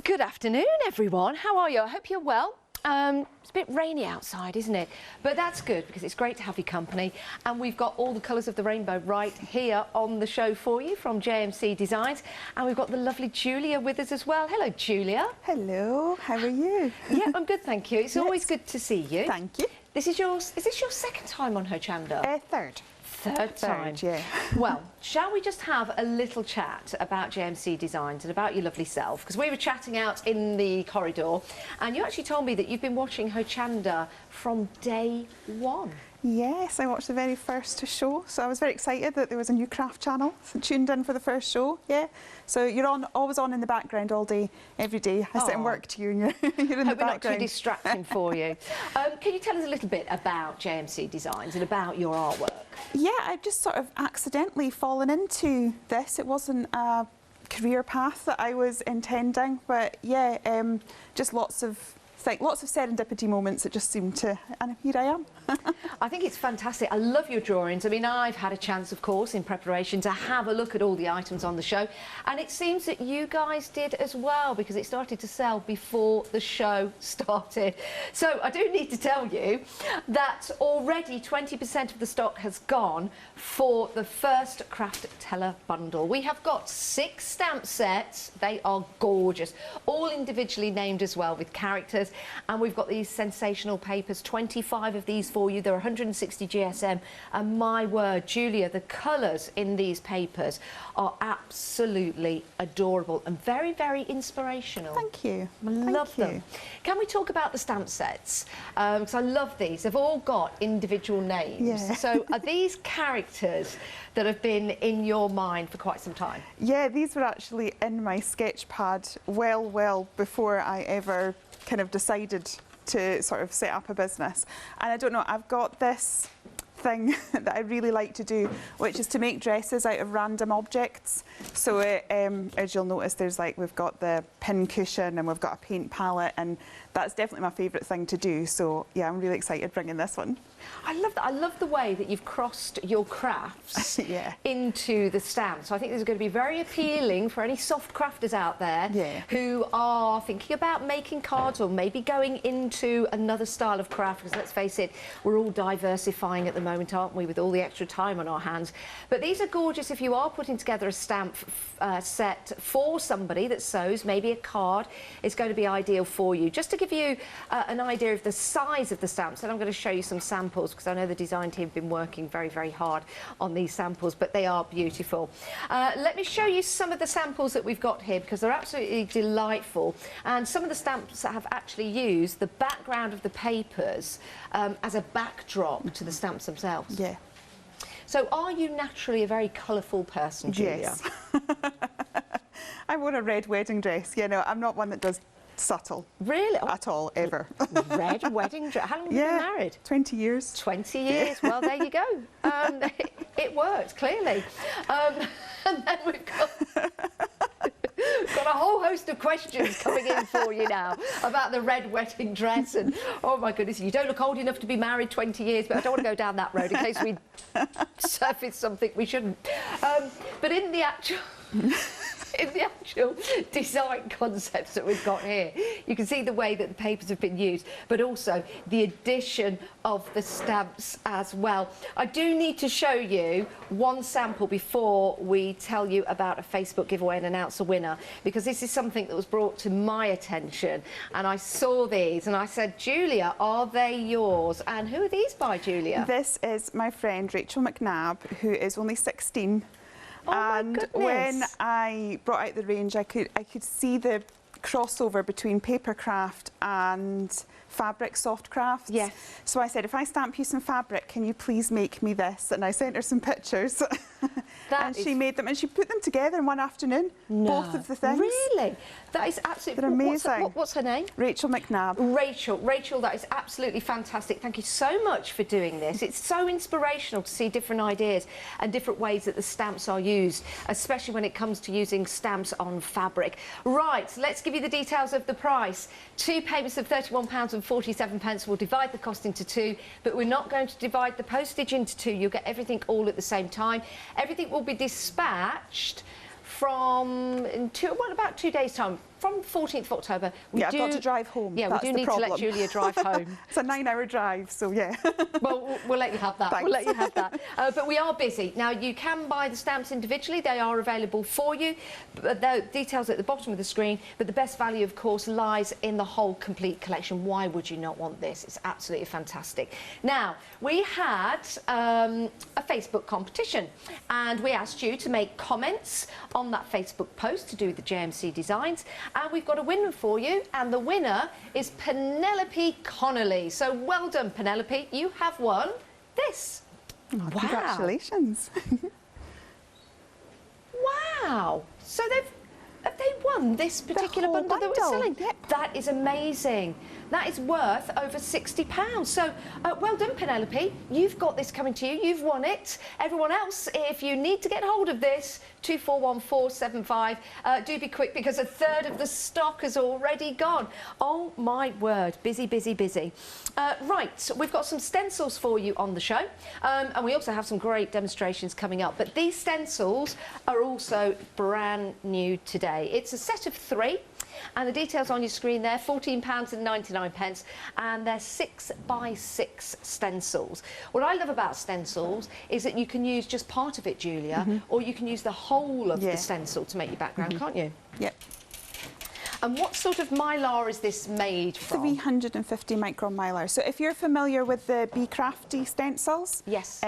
Good afternoon, everyone. How are you? I hope you're well. It's a bit rainy outside, isn't it? But that's good because it's great to have your company. And we've got all the colours of the rainbow right here on the show for you from JMC Designs. And we've got the lovely Julia with us as well. Hello, Julia. Hello, how are you? Yeah, I'm good, thank you. It's always good to see you. Thank you. Is this your second time on Hochanda? Third. Third time. Yeah. Well, shall we just have a little chat about JMC Designs and about your lovely self? Because we were chatting out in the corridor and you actually told me that you've been watching Hochanda from day one. Yes, I watched the very first show, so I was very excited that there was a new craft channel. So tuned in for the first show, yeah. So you're always on in the background all day, every day. I sit and work to you and you're in the background. Hope we're not too distracting for you. Can you tell us a little bit about JMC Designs and about your artwork? Yeah, I've just sort of accidentally fallen into this. It wasn't a career path that I was intending, but yeah, just lots of serendipity moments that just seemed to, and here I am. I think it's fantastic. I love your drawings. I mean, I've had a chance, of course, in preparation to have a look at all the items on the show, and it seems that you guys did as well because it started to sell before the show started. So I do need to tell you that already 20% of the stock has gone for the first Craftella bundle. We have got 6 stamp sets. They are gorgeous, all individually named as well with characters. And we've got these sensational papers, 25 of these for you. There are 160 GSM, and my word, Julia, the colours in these papers are absolutely adorable and very, very inspirational. Thank you. I love them. Can we talk about the stamp sets? Because I love these. They've all got individual names. Yeah. So are these characters that have been in your mind for quite some time? Yeah, these were actually in my sketch pad well before I ever kind of decided to sort of set up a business. And I don't know, I've got this thing that I really like to do, which is to make dresses out of random objects. So as you'll notice, we've got the pin cushion and we've got a paint palette, and that's definitely my favourite thing to do. So yeah, I'm really excited bringing this one. I love that. I love the way that you've crossed your crafts into the stamp. So I think this is going to be very appealing for any soft crafters out there who are thinking about making cards or maybe going into another style of craft, because let's face it, we're all diversifying at the moment, aren't we, with all the extra time on our hands. But these are gorgeous if you are putting together a stamp set for somebody that sews, maybe a card. It's going to be ideal for you. Just to give you an idea of the size of the stamps, and I'm going to show you some samples because I know the design team have been working very, very hard on these samples, but they are beautiful. Let me show you some of the samples that we've got here because they're absolutely delightful, and some of the stamps that have actually used the background of the papers as a backdrop to the stamps themselves. Yeah. So are you naturally a very colourful person, Julia? Yes. I wore a red wedding dress. You know, I'm not one that does subtle. Really? At all, ever. Red wedding dress. How long have you been married? 20 years. 20 years. Well, there you go. It worked, clearly. And then we've got a whole host of questions coming in for you now about the red wedding dress, and oh my goodness, you don't look old enough to be married 20 years, but I don't want to go down that road in case we surface something we shouldn't. But in the actual design concepts that we've got here, you can see the way that the papers have been used, but also the addition of the stamps as well. I do need to show you one sample before we tell you about a Facebook giveaway and announce a winner, because this is something that was brought to my attention, and I saw these and I said, Julia, are they yours? And who are these by, Julia? This is my friend Rachel McNeill, who is only 16. Oh, and when I brought out the range, I could see the crossover between papercraft and fabric soft crafts. Yes. So I said, if I stamp you some fabric, can you please make me this? And I sent her some pictures. And she made them, and she put them together in one afternoon, both of the things. Really? That is absolutely... They're amazing. What's her name? Rachel McNeill. Rachel, that is absolutely fantastic. Thank you so much for doing this. It's so inspirational to see different ideas and different ways that the stamps are used, especially when it comes to using stamps on fabric. Right, let's give you the details of the price. 2 payments of £31.47. We'll divide the cost into 2, but we're not going to divide the postage into 2. You'll get everything all at the same time. Everything will be dispatched from about 2 days' time, from the 14th of October, I've got to drive home. Yeah, That's we do need to let Julia drive home. It's a 9-hour drive, so yeah. Well, we'll let you have that. Thanks. We'll let you have that. But we are busy. Now, you can buy the stamps individually. They are available for you. The details at the bottom of the screen. But the best value, of course, lies in the whole complete collection. Why would you not want this? It's absolutely fantastic. Now, we had a Facebook competition, and we asked you to make comments on that Facebook post to do with the JMC designs, and we've got a winner for you, and the winner is Penelope Connolly. So well done, Penelope. You have won this. Oh, wow. Congratulations. Wow. So have they won this particular bundle that we're selling? Yep. That is amazing. That is worth over £60. So well done, Penelope. You've got this coming to you. You've won it. Everyone else, if you need to get hold of this, 241475. Do be quick, because a third of the stock has already gone. Oh my word, busy, busy, busy. Right, we've got some stencils for you on the show, and we also have some great demonstrations coming up. But these stencils are also brand new today. It's a set of 3. And the details on your screen there, £14.99, and they're 6x6 stencils. What I love about stencils is that you can use just part of it, Julia, or you can use the whole of the stencil to make your background, can't you? Yep. And what sort of mylar is this made from? 350 micron mylar. So if you're familiar with the Be Crafty stencils, yes.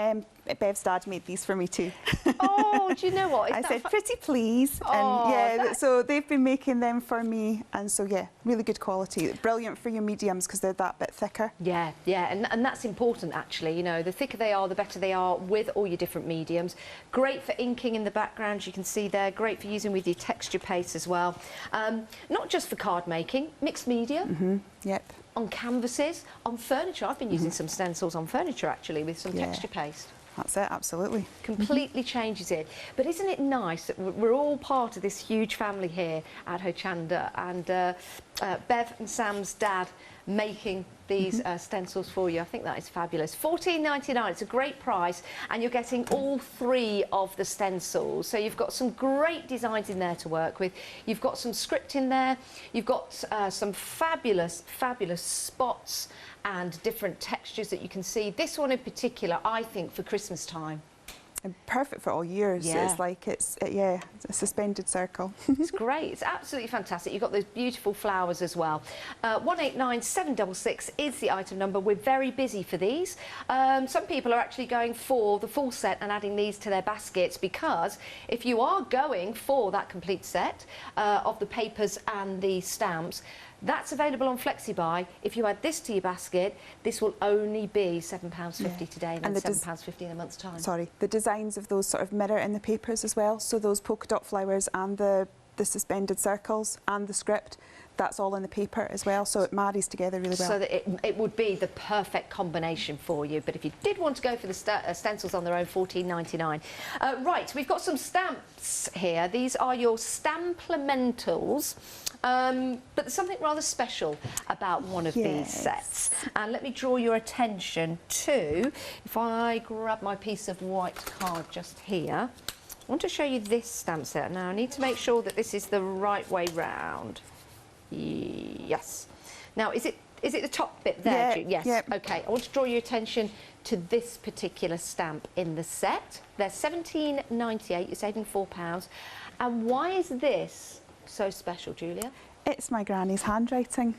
Bev's dad made these for me too. Oh, do you know what? I said, pretty please. Oh, and yeah, so they've been making them for me, and so yeah, really good quality. Brilliant for your mediums because they're that bit thicker. Yeah, yeah, and that's important actually. You know, the thicker they are, the better they are with all your different mediums. Great for inking in the background, you can see there. Great for using with your texture paste as well. Not just for card making, mixed media. Yep. On canvases, on furniture. I've been using some stencils on furniture actually with some texture paste. That's it, absolutely. Completely changes it. But isn't it nice that we're all part of this huge family here at Hochanda, and Bev and Sam's dad making these stencils for you. I think that is fabulous. £14.99, it's a great price, and you're getting all 3 of the stencils. So you've got some great designs in there to work with. You've got some script in there. You've got some fabulous, fabulous spots and different textures that you can see. This one in particular, I think, for Christmas time. And perfect for all years. Yeah. It's like it's a suspended circle. It's great. It's absolutely fantastic. You've got those beautiful flowers as well. 189766 is the item number. We're very busy for these. Some people are actually going for the full set and adding these to their baskets, because if you are going for that complete set of the papers and the stamps, that's available on FlexiBuy. If you add this to your basket, this will only be £7.50 today, and then £7.50 in a month's time. Sorry, the designs of those sort of mirror in the papers as well. So those polka dot flowers and the suspended circles and the script, that's all in the paper as well, so it marries together really well. So that it would be the perfect combination for you. But if you did want to go for the stencils on their own, £14.99. Right, we've got some stamps here. These are your Stamplementals. But there's something rather special about one of these sets. And let me draw your attention to, if I grab my piece of white card just here, I want to show you this stamp set. Now, I need to make sure that this is the right way round. Yes. Now, is it the top bit there? Yeah, yes. Yep. Okay. I want to draw your attention to this particular stamp in the set. They're £17.98. You're saving £4. And why is this so special, Julia? It's my granny's handwriting.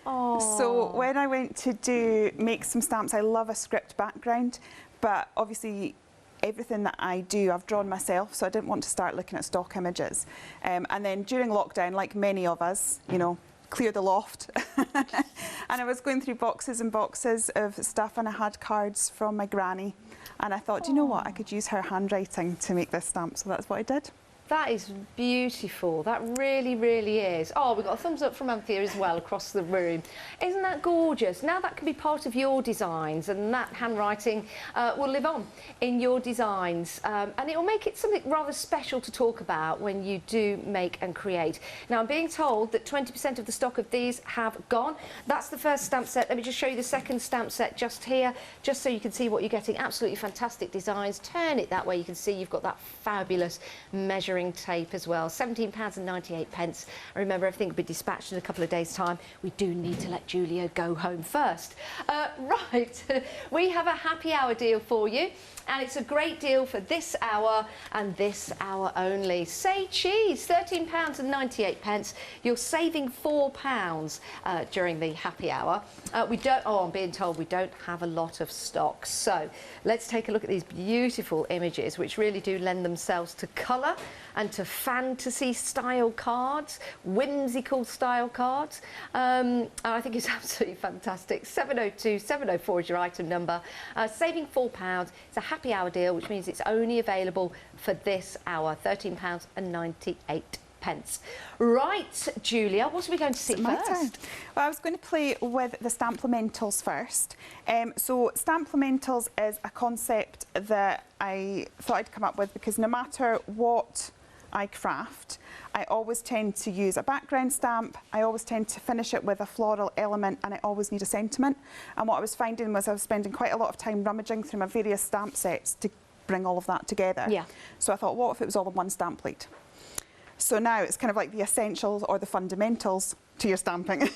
Oh. So when I went to make some stamps, I love a script background, but obviously everything that I do, I've drawn myself, so I didn't want to start looking at stock images. And then during lockdown, like many of us, you know, clear the loft. And I was going through boxes and boxes of stuff, and I had cards from my granny. And I thought, do you know what? I could use her handwriting to make this stamp, so that's what I did. That is beautiful. That really, really is. Oh, we've got a thumbs up from Anthea as well across the room. Isn't that gorgeous? Now that can be part of your designs, and that handwriting will live on in your designs. And it will make it something rather special to talk about when you do make and create. Now, I'm being told that 20% of the stock of these have gone. That's the first stamp set. Let me just show you the second stamp set just here, just so you can see what you're getting. Absolutely fantastic designs. Turn it that way, you can see you've got that fabulous measuring measuring tape as well, £17.98. And remember, everything will be dispatched in a couple of days' time. We do need to let Julia go home first. Right, we have a happy hour deal for you, and it's a great deal for this hour and this hour only. Say cheese, £13.98. You're saving £4 during the happy hour. I'm being told we don't have a lot of stock. So let's take a look at these beautiful images, which really do lend themselves to colour and to fantasy style cards, whimsical style cards. I think it's absolutely fantastic. 702 704 is your item number. Saving £4. It's a happy hour deal, which means it's only available for this hour, £13.98. Right, Julia, what are we going to see first? Well, I was going to play with the Stamplamentals first. So Stamplamentals is a concept that I thought I'd come up with because no matter what I craft, I always tend to use a background stamp, I always tend to finish it with a floral element, and I always need a sentiment. And what I was finding was I was spending quite a lot of time rummaging through my various stamp sets to bring all of that together. Yeah. So I thought, what if it was all in one stamp plate? So now it's kind of like the essentials or the fundamentals to your stamping,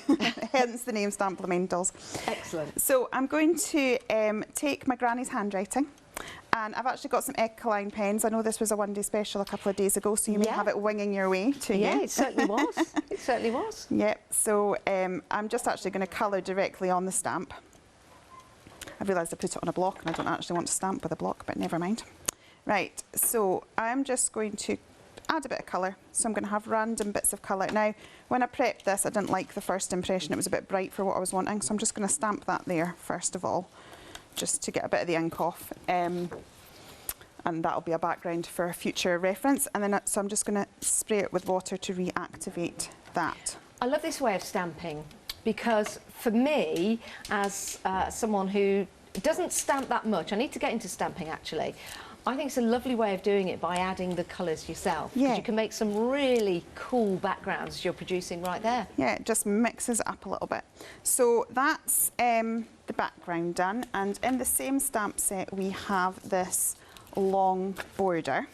hence the name Stamplamentals. Excellent. So I'm going to take my granny's handwriting, and I've actually got some Ecoline pens. I know this was a one-day special a couple of days ago, so you may have it winging your way to you. Yeah, it certainly was. It certainly was. Yep, so I'm just actually going to colour directly on the stamp. I realised I put it on a block and I don't actually want to stamp with a block, but never mind. Right, so I'm just going to add a bit of colour. So I'm going to have random bits of colour. Now, when I prepped this, I didn't like the first impression. It was a bit bright for what I was wanting, so I'm just going to stamp that there first of all, just to get a bit of the ink off. And that'll be a background for a future reference. And then, so I'm just going to spray it with water to reactivate that. I love this way of stamping because for me, as someone who doesn't stamp that much, I need to get into stamping actually. I think it's a lovely way of doing it by adding the colours yourself. Yeah. You can make some really cool backgrounds as you're producing right there. Yeah, it just mixes it up a little bit. So that's the background done, and in the same stamp set we have this long border,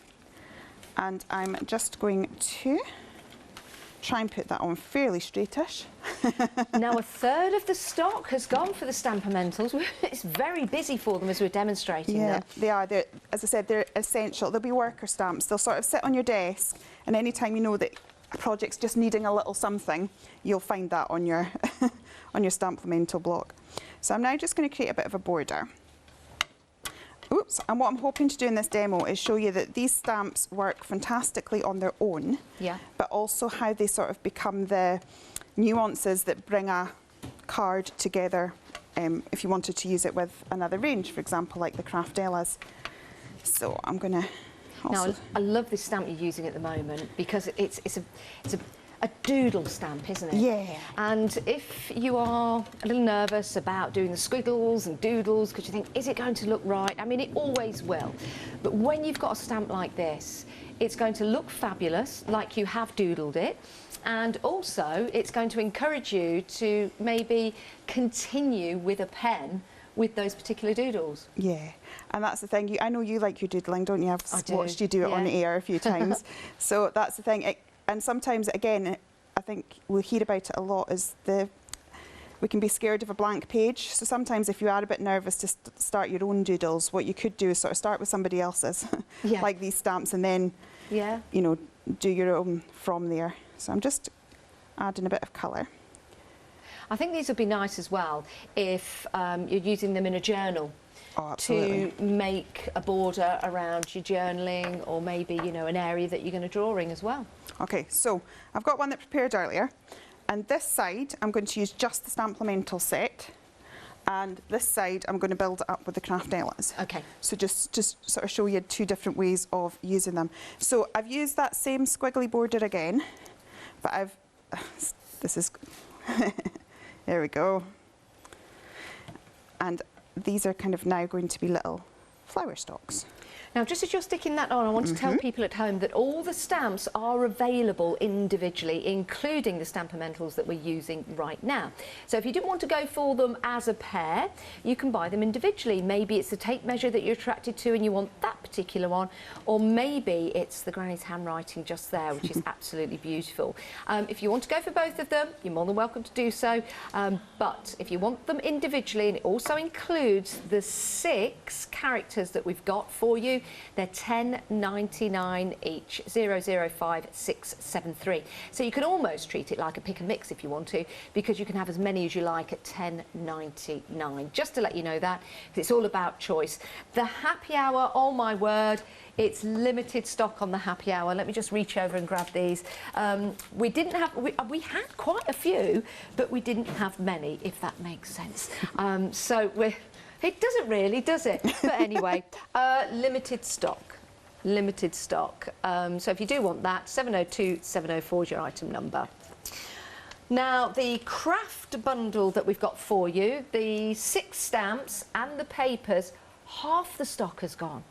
and I'm just going to try and put that on fairly straightish. Now a third of the stock has gone for the Stamplamentals. It's very busy for them as we're demonstrating them. They are. As I said, they're essential. They'll be worker stamps. They'll sort of sit on your desk, and any time you know that a project's just needing a little something, you'll find that on your on your Stamplamental block. So I'm now just going to create a bit of a border. Oops, and what I'm hoping to do in this demo is show you that these stamps work fantastically on their own, but also how they sort of become the nuances that bring a card together if you wanted to use it with another range, for example, like the Craftellas. So I'm going to also... Now, I love this stamp you're using at the moment because it's a doodle stamp, isn't it? Yeah. And if you are a little nervous about doing the squiggles and doodles because you think, is it going to look right? I mean, it always will. But when you've got a stamp like this, it's going to look fabulous, like you have doodled it. And also, it's going to encourage you to maybe continue with a pen with those particular doodles. Yeah, and that's the thing. I know you like your doodling, don't you? I've watched you do it on the air a few times. So that's the thing. And sometimes, again, I think we'll hear about it a lot, is we can be scared of a blank page. So sometimes if you are a bit nervous to start your own doodles, what you could do is sort of start with somebody else's, like these stamps, and then, you know, do your own from there. So I'm just adding a bit of colour. I think these would be nice as well if you're using them in a journal. Oh, absolutely. To make a border around your journaling, or maybe, you know, an area that you're going to draw in as well. Okay, so I've got one that prepared earlier, and this side I'm going to use just the Stamplamental set, and this side I'm going to build it up with the Craftellas. Okay. So just sort of show you two different ways of using them. So I've used that same squiggly border again, but there we go. And these are kind of now going to be little flower stalks. Now, just as you're sticking that on, I want to tell people at home that all the stamps are available individually, including the Stampermentals that we're using right now. So if you didn't want to go for them as a pair, you can buy them individually. Maybe it's the tape measure that you're attracted to and you want that particular one, or maybe it's the Granny's handwriting just there, which is absolutely beautiful. If you want to go for both of them, you're more than welcome to do so. But if you want them individually, and it also includes the 6 characters that we've got for you, they're $10.99 each, 005673. So you can almost treat it like a pick and mix if you want to, because you can have as many as you like at $10.99. Just to let you know that, because it's all about choice. The happy hour, oh my word, it's limited stock on the happy hour. Let me just reach over and grab these. We had quite a few, but we didn't have many, if that makes sense. It doesn't really, does it? But anyway, limited stock. Limited stock. So if you do want that, 702-704 is your item number. Now, the craft bundle that we've got for you, the 6 stamps and the papers, half the stock has gone.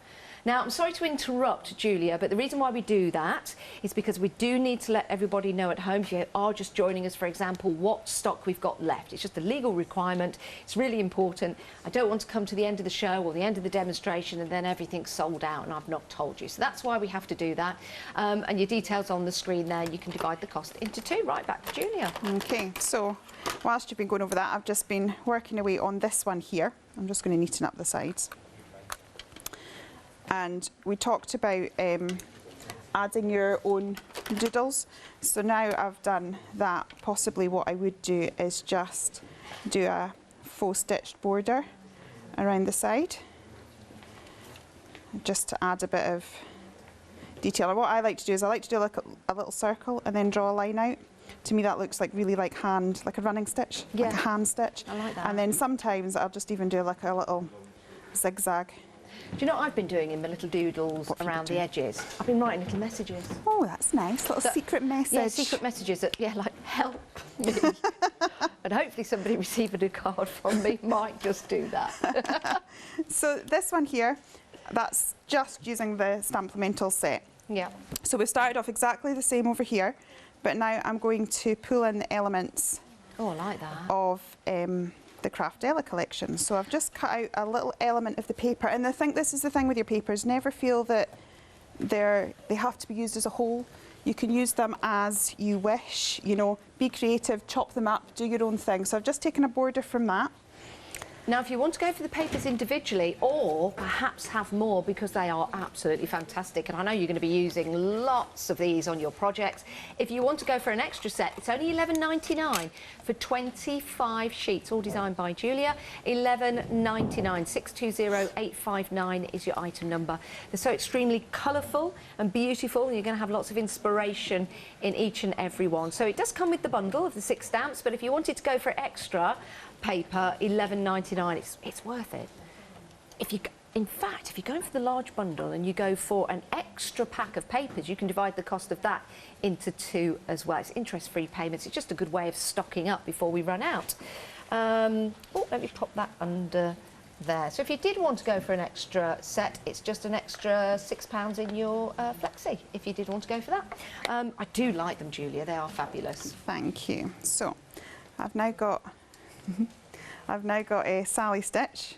Now, I'm sorry to interrupt, Julia, but the reason why we do that is because we do need to let everybody know at home, if you are just joining us, for example, what stock we've got left. It's just a legal requirement. It's really important. I don't want to come to the end of the show or the end of the demonstration and then everything's sold out and I've not told you. So that's why we have to do that. And your details on the screen there, you can divide the cost into 2. Right, back to Julia. Okay, so whilst you've been going over that, I've just been working away on this one here. I'm just going to neaten up the sides. And we talked about adding your own doodles. So now I've done that, possibly what I would do is just do a faux stitched border around the side, just to add a bit of detail. And what I like to do is I like to do like a little circle and then draw a line out. To me that looks like really like a running stitch, like a hand stitch. I like that. And then sometimes I'll just even do like a little zigzag. Do you know what I've been doing in my little doodles around the edges? I've been writing little messages. Oh, that's nice. Little secret message. Yeah, secret messages that, like, help me. And hopefully somebody receiving a card from me might just do that. So this one here, that's just using the Stampermental set. Yeah. So we started off exactly the same over here, but now I'm going to pull in the elements I like that. of the Craftella collection. So I've just cut out a little element of the paper, and I think this is the thing with your papers, never feel that they have to be used as a whole. You can use them as you wish, you know, be creative, chop them up, do your own thing. So I've just taken a border from that. Now, if you want to go for the papers individually, or perhaps have more, because they are absolutely fantastic, and I know you're going to be using lots of these on your projects. If you want to go for an extra set, it's only $11.99 for 25 sheets, all designed by Julia. $11.99, 620859 is your item number. They're so extremely colourful and beautiful, and you're going to have lots of inspiration in each and every one. So it does come with the bundle of the 6 stamps, but if you wanted to go for extra paper, $11.99, it's worth it. In fact, if you're going for the large bundle and you go for an extra pack of papers, you can divide the cost of that into 2 as well. It's interest-free payments. It's just a good way of stocking up before we run out. Let me pop that under there. So if you did want to go for an extra set, it's just an extra £6 in your flexi, if you did want to go for that. I do like them, Julia. They are fabulous. Thank you. So I've now got a Sally stitch,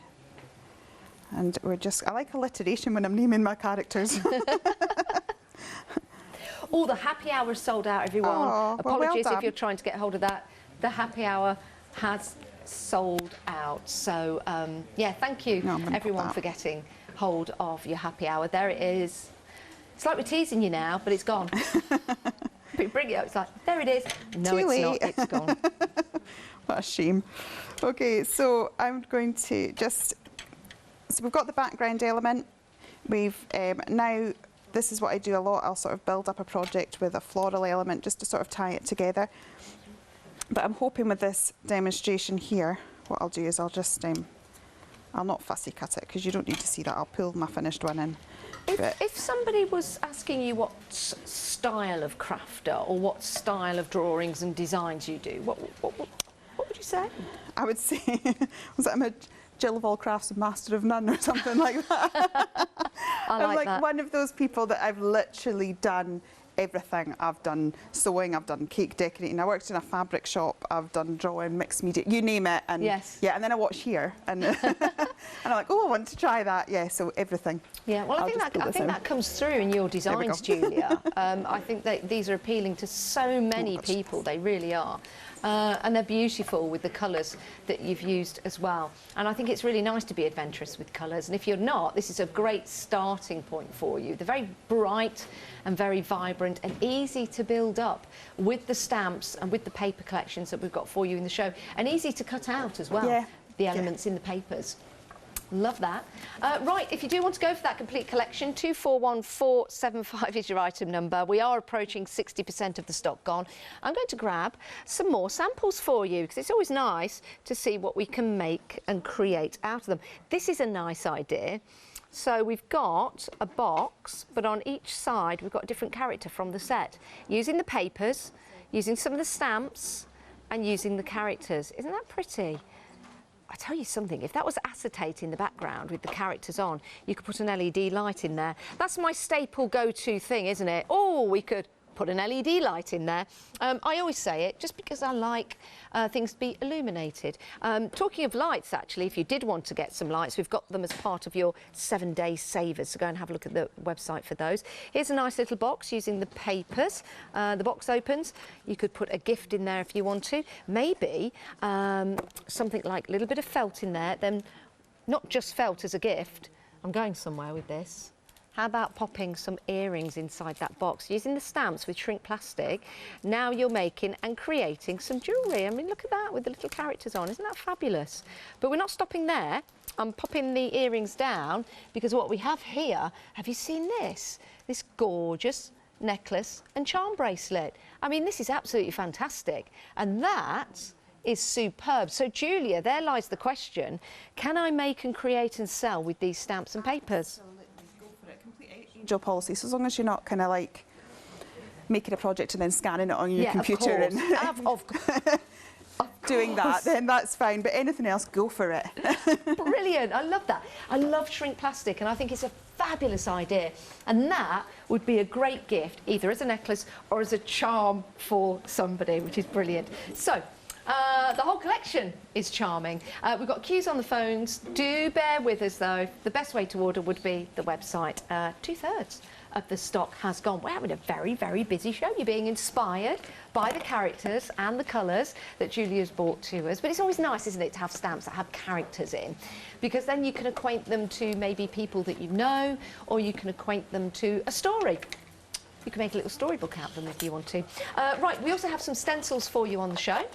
and I like alliteration when I'm naming my characters. Oh, the happy hour is sold out, everyone. Oh, Apologies well if you're trying to get hold of that. The happy hour has sold out. So, yeah, thank you, everyone, for getting hold of your happy hour. There it is. It's like we're teasing you now, but it's gone. Bring it up. It's like, there it is. No, it's not. It's gone. What a shame. Okay, so I'm going to so we've got the background element. We've now, this is what I do a lot. I'll sort of build up a project with a floral element just to sort of tie it together. But I'm hoping with this demonstration here, what I'll do is I'll just, I'll not fussy cut it because you don't need to see that. I'll pull my finished one in. If somebody was asking you what style of crafter or what style of drawings and designs you do, what would you say? I would say, I'm a Jill of all crafts and master of none or something like that. I'm like one of those people that I've literally done everything. I've done sewing, I've done cake decorating, I worked in a fabric shop, I've done drawing, mixed media, you name it. And yes. Yeah, and then I watch here and, and I'm like, oh, I want to try that. Yeah, so everything. Yeah, well, I think that comes through in your designs, Julia. I think that these are appealing to so many people, they really are. And they're beautiful with the colours that you've used as well. And I think it's really nice to be adventurous with colours. And if you're not, this is a great starting point for you. They're very bright and very vibrant and easy to build up with the stamps and with the paper collections that we've got for you in the show. And easy to cut out as well, the elements in the papers. Love that. Right, if you do want to go for that complete collection, 241475 is your item number. We are approaching 60% of the stock gone. I'm going to grab some more samples for you because it's always nice to see what we can make and create out of them. This is a nice idea. So we've got a box, but on each side we've got a different character from the set. Using the papers, using some of the stamps and using the characters. Isn't that pretty? I tell you something, if that was acetate in the background with the characters on, you could put an LED light in there. That's my staple go-to thing, isn't it? Oh, we could put an LED light in there. I always say it just because I like things to be illuminated. Talking of lights, actually, if you did want to get some lights, we've got them as part of your 7-day savers, so go and have a look at the website for those. Here's a nice little box using the papers. The box opens. You could put a gift in there if you want to. Maybe something like a little bit of felt in there, then not just felt as a gift. I'm going somewhere with this. How about popping some earrings inside that box? Using the stamps with shrink plastic, now you're making and creating some jewellery. I mean, look at that with the little characters on. Isn't that fabulous? But we're not stopping there. I'm popping the earrings down because what we have here, have you seen this? This gorgeous necklace and charm bracelet. I mean, this is absolutely fantastic. And that is superb. So, Julia, there lies the question, can I make and create and sell with these stamps and papers? Job policy, so as long as you're not kind of like making a project and then scanning it on your computer and doing that, then that's fine. But anything else, go for it. Brilliant, I love that. I love shrink plastic and I think it's a fabulous idea. And that would be a great gift, either as a necklace or as a charm for somebody, which is brilliant. So, the whole collection is charming. We've got queues on the phones. Do bear with us, though. The best way to order would be the website. 2/3 of the stock has gone. We're having a very, very busy show. You're being inspired by the characters and the colours that Julia's brought to us. But it's always nice, isn't it, to have stamps that have characters in, because then you can acquaint them to maybe people that you know, or you can acquaint them to a story. You can make a little storybook out of them if you want to. Right, we also have some stencils for you on the show.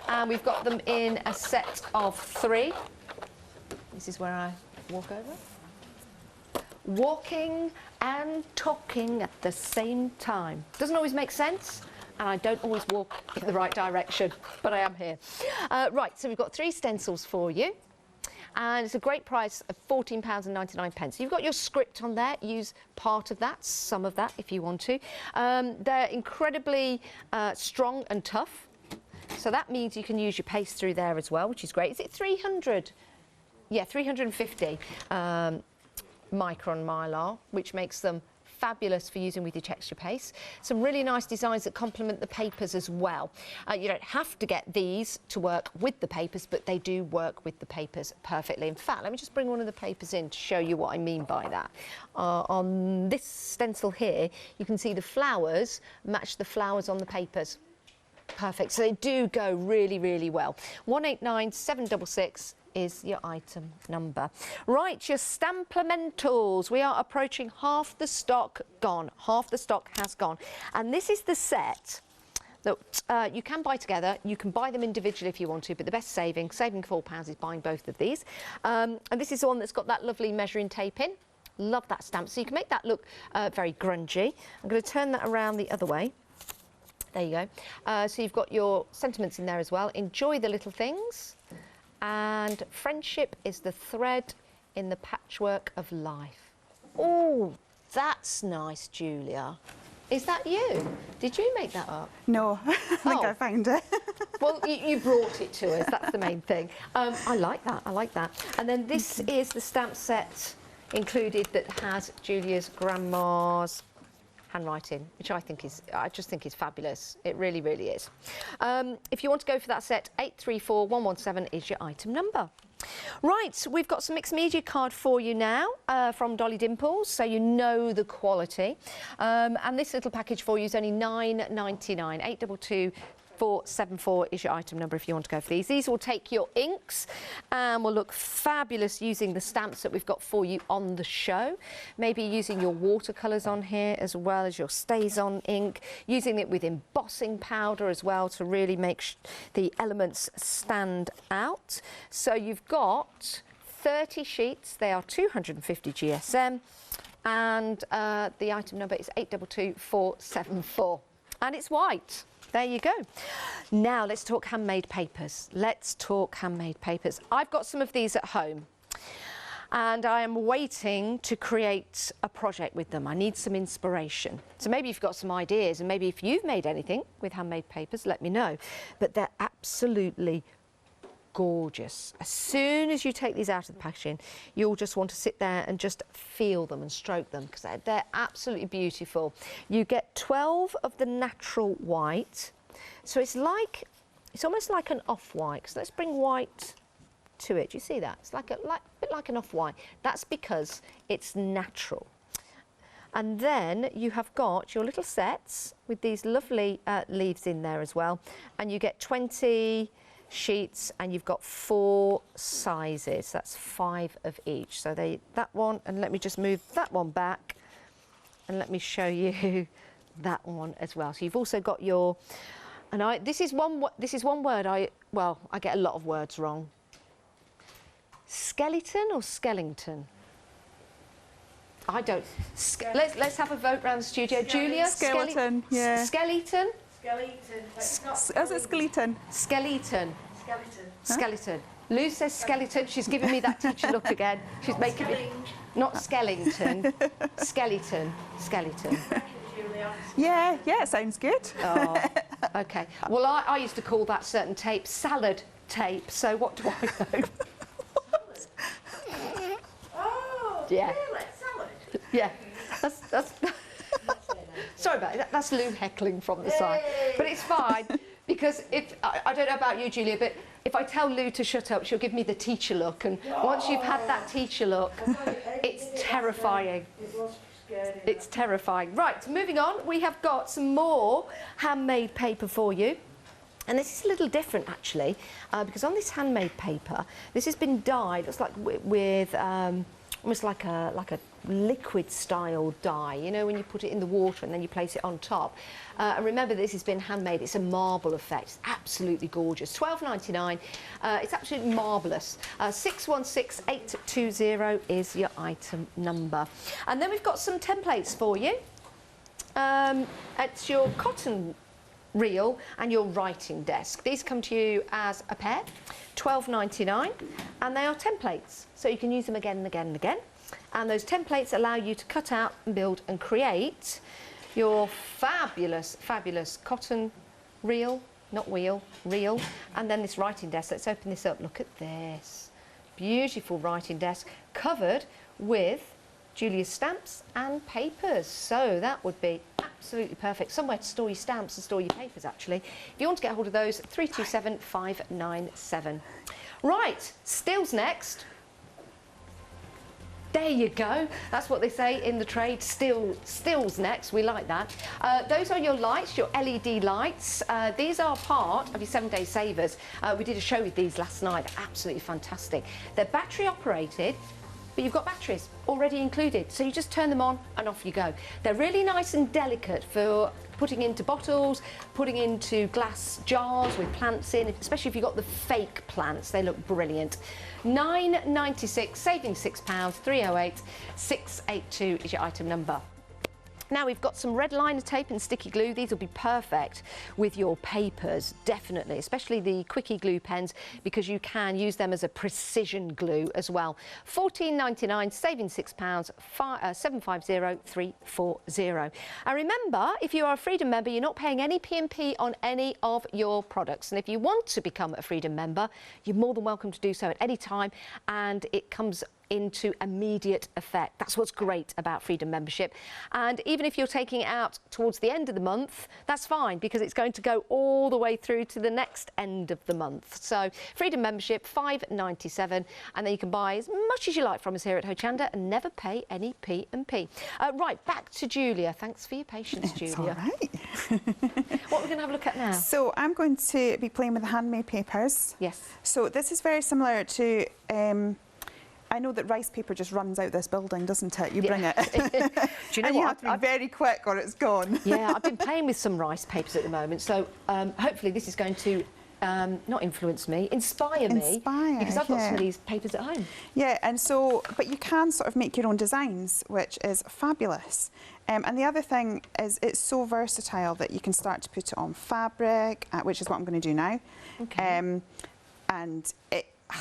And we've got them in a set of 3. This is where I walk over. Walking and talking at the same time. Doesn't always make sense, and I don't always walk in the right direction, but I am here. Right, so we've got 3 stencils for you. And it's a great price of £14.99. You've got your script on there. Use part of that, some of that if you want to. They're incredibly strong and tough. So that means you can use your paste through there as well, which is great. Is it 300? Yeah, 350 micron mylar, which makes them fabulous for using with your texture paste. Some really nice designs that complement the papers as well. You don't have to get these to work with the papers, but they do work with the papers perfectly. In fact, let me just bring one of the papers in to show you what I mean by that. On this stencil here, you can see the flowers match the flowers on the papers. Perfect. So they do go really, really well. 189766 is your item number. Right, your Stamplementals. We are approaching half the stock gone. Half the stock has gone. And this is the set that you can buy together. You can buy them individually if you want to, but the best saving £4 is buying both of these. And this is the one that's got that lovely measuring tape in. Love that stamp. So you can make that look very grungy. I'm going to turn that around the other way. There you go. So you've got your sentiments in there as well. Enjoy the little things. And friendship is the thread in the patchwork of life. Oh, that's nice, Julia. Is that you? Did you make that up? No, I think I found it. Well, you brought it to us. That's the main thing. I like that. I like that. And then this is the stamp set included that has Julia's grandma's handwriting, which I just think is fabulous. It really, really is. If you want to go for that set, 834117 is your item number. Right, we've got some mixed media card for you now from Dolly Dimples, so you know the quality. And this little package for you is only £9.99, 822474 is your item number if you want to go for these. These will take your inks and will look fabulous using the stamps that we've got for you on the show. Maybe using your watercolours on here as well as your StazOn ink, using it with embossing powder as well to really make the elements stand out. So you've got 30 sheets, they are 250 GSM, and the item number is 822474, and it's white. There you go. Now let's talk handmade papers. Let's talk handmade papers. I've got some of these at home and I am waiting to create a project with them. I need some inspiration. So maybe you've got some ideas, and maybe if you've made anything with handmade papers, let me know. But they're absolutely gorgeous. As soon as you take these out of the packaging, you'll just want to sit there and just feel them and stroke them because they're absolutely beautiful. You get 12 of the natural white, so it's almost like an off-white. So let's bring white to it. Do you see that? It's a bit like an off-white. That's because it's natural. And then you have got your little sets with these lovely leaves in there as well, and you get 20 sheets and you've got 4 sizes. That's 5 of each. So that one, and let me just move that one back and let me show you that one as well. So you've also got your, and this is one word I get a lot of words wrong. Skeleton or skellington? I don't. Let's have a vote around the studio. Julia? Skeleton, yeah. Skeleton? Skeleton. Is it skeleton? Skeleton. Skeleton. Skeleton. Lou says skeleton. She's giving me that teacher look again. She's making me... Not skellington. Skeleton. Skeleton. Yeah, it sounds good. Oh, OK. Well, I used to call that certain tape salad tape, so what do I know? Oh, yeah. Really? Salad? Yeah. That's sorry about that. That's Lou heckling from the side. But it's fine, because I don't know about you, Julia, but if I tell Lou to shut up, she'll give me the teacher look. And once you've had that teacher look, it's terrifying. It was scary. It's terrifying. Right, moving on. We have got some more handmade paper for you. And this is a little different, actually, because on this handmade paper, this has been dyed. It's like with almost like a liquid style dye, you know, when you put it in the water and then you place it on top. And remember, this has been handmade. It's a marble effect. It's absolutely gorgeous. £12.99. It's absolutely marvellous. 616820 is your item number. And then we've got some templates for you. It's your cotton reel and your writing desk. These come to you as a pair, £12.99, and they are templates, so you can use them again and again and again. And those templates allow you to cut out and build and create your fabulous, fabulous cotton reel, not wheel, reel, and then this writing desk. Let's open this up. Look at this. Beautiful writing desk covered with Julia's stamps and papers. So that would be absolutely perfect. Somewhere to store your stamps and store your papers, actually. If you want to get hold of those, 327597. Right, stills next. There you go. That's what they say in the trade. Stills next. We like that. Those are your lights, your LED lights. These are part of your 7-day savers. We did a show with these last night. Absolutely fantastic. They're battery operated, but you've got batteries already included, so you just turn them on and off you go. They're really nice and delicate for putting into bottles, putting into glass jars with plants in, especially if you've got the fake plants. They look brilliant. £9.96, saving £6, 308 682 is your item number. Now we've got some red liner tape and sticky glue. These will be perfect with your papers, definitely, especially the quickie glue pens, because you can use them as a precision glue as well. £14.99, saving £6, 750 340. And remember, if you are a Freedom member, you're not paying any P&P on any of your products. And if you want to become a Freedom member, you're more than welcome to do so at any time, and it comes into immediate effect. That's what's great about Freedom membership. And even if you're taking it out towards the end of the month, that's fine, because it's going to go all the way through to the next end of the month. So Freedom membership, $5.97, and then you can buy as much as you like from us here at Hochanda and never pay any P&P. Right, back to Julia. Thanks for your patience, Julia. All right. What we're going to have a look at now? So I'm going to be playing with the Handmade Papers. Yes. So this is very similar to, I know that rice paper just runs out this building, doesn't it? You bring it. Do you know and what? you have to be very quick or it's gone. Yeah, I've been playing with some rice papers at the moment, so hopefully this is going to not influence me, inspire me, because I've got some of these papers at home. Yeah, and so, but you can sort of make your own designs, which is fabulous. And the other thing is it's so versatile that you can start to put it on fabric, which is what I'm going to do now. Okay. And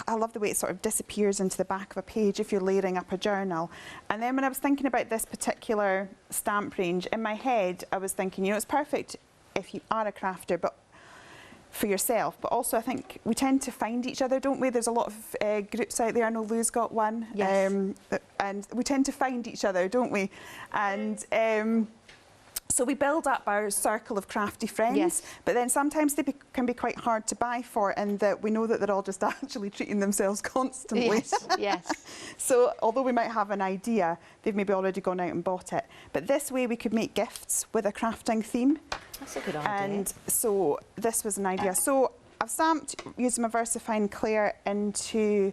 I love the way it sort of disappears into the back of a page if you're layering up a journal. And then when I was thinking about this particular stamp range, in my head I was thinking, you know, it's perfect if you are a crafter, but for yourself, but also I think we tend to find each other, don't we? There's a lot of groups out there. I know Lou's got one. Yes. And we tend to find each other, don't we? And so we build up our circle of crafty friends, yes. But then sometimes they can be quite hard to buy for, and that we know that they're all just actually treating themselves constantly. Yes, yes. So although we might have an idea, they've maybe already gone out and bought it. But this way we could make gifts with a crafting theme. That's a good idea. And so this was an idea. So I've stamped using my VersaFine Clear into